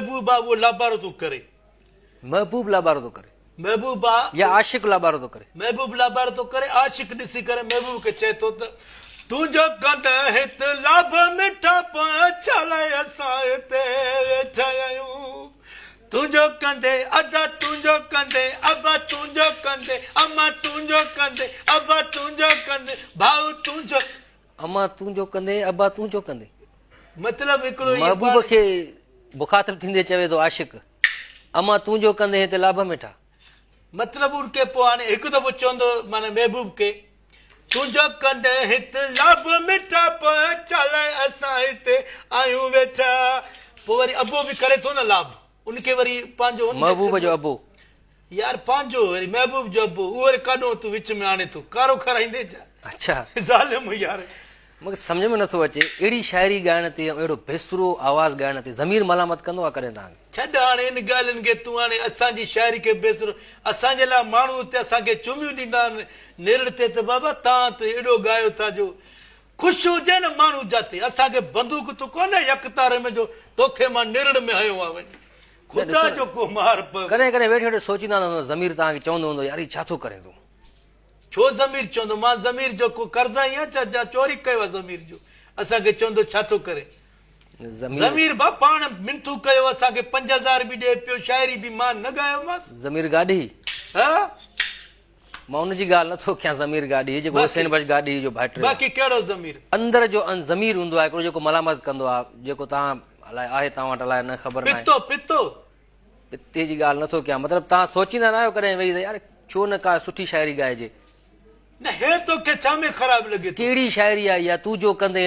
महबूबा वो लाबारो तू करे महबूब लाबारो तो करे महबूबा या आशिक लाबारो तो करे महबूब लाबारो तो करे आशिक ॾिसी करे महबूब खे चए थो त तुंहिंजो कॾहिं हित लाभ मिठा पछालाए असां हिते वेठा आहियूं तुंहिंजो कंदे अदा तुंहिंजो कंदे अबा तुंहिंजो कंदे अम्मा तुंहिंजो कंदे अबा तुंहिंजो कंदे भाउ तुंहिंजो अम्मा तुंहिंजो कंदे अबा तुंहिंजो कंदे मतिलबु हिकिड़ो इहो महबूब खे मुखातिब थींदे चवे थो आशिक अम्मा तुंहिंजो कंदे हिते लाभ मिठा मतिलबु उनखे पोइ हाणे हिकु दफ़ो चवंदो माना महबूब खे तुंहिंजो कंदे हिते लाभ मिठा पछालाए असां हिते आहियूं वेठा पोइ वरी अबो बि करे थो न लाभ उनखे वरी पंहिंजो महबूब जो अबो यार पंहिंजो वरी महबूब जो अबो उहो वरी काॾो तूं विच में आणे तूं कारो खाराईंदे छा अच्छा ज़ालिम यार मूंखे सम्झ में नथो अचे अहिड़ी शाइरी ॻाइण ते अहिड़ो बेसुरो आवाज़ ॻाइण ते ज़मीर मलामत कंदो आहे कॾहिं तव्हांखे छॾ हाणे इन ॻाल्हियुनि खे तूं हाणे असांजी शाइरी खे बेसुरो असांजे लाइ माण्हू हुते असांखे चुमियूं ॾींदा आहिनि नेरड़ ते त बाबा तव्हां त एॾो ॻायो था जो ख़ुशि हुजे न माण्हू जाते असांखे बंदूक तूं कोन्हे यकतारे में जो तोखे मां नेरड़ में हयो आहे वञी ख़ुदा जो को मार कॾहिं कॾहिं वेठे वेठे सोचींदा हूंदो ज़मीर तव्हांखे चवंदो हूंदो यार ही छा थो करे तूं छो ज़मीर चवंदो मां ज़मीर जो को कर्ज़ा ई आहियां छा चोरी कयो आहे ज़मीर जो असांखे चवंदो छा थो करे ज़मीर बा पाण मिनथू कयो असांखे 5000 बि ॾे पियो शाइरी बि मां न ॻायोमांसि ज़मीर गाॾी हा मां उनजी ॻाल्हि नथो कयां ज़मीर गाॾी जेको हुसैन बख्श गाॾी जो भाइट बाक़ी कहिड़ो ज़मीर अंदर जो ज़मीर हूंदो आहे हिकिड़ो जेको मलामत कंदो आहे जेको तव्हां अलाए आहे तव्हां वटि अलाए न ख़बर न आहे पितो पितो पिते जी ॻाल्हि नथो कयां मतिलबु तव्हां सोचींदा न आहियो कॾहिं वेही त यार छो न का सुठी शाइरी ॻाइजे न हे तोखे छा में ख़राबु लॻे थो कहिड़ी शाइरी आहे इहा तूं जो कंदे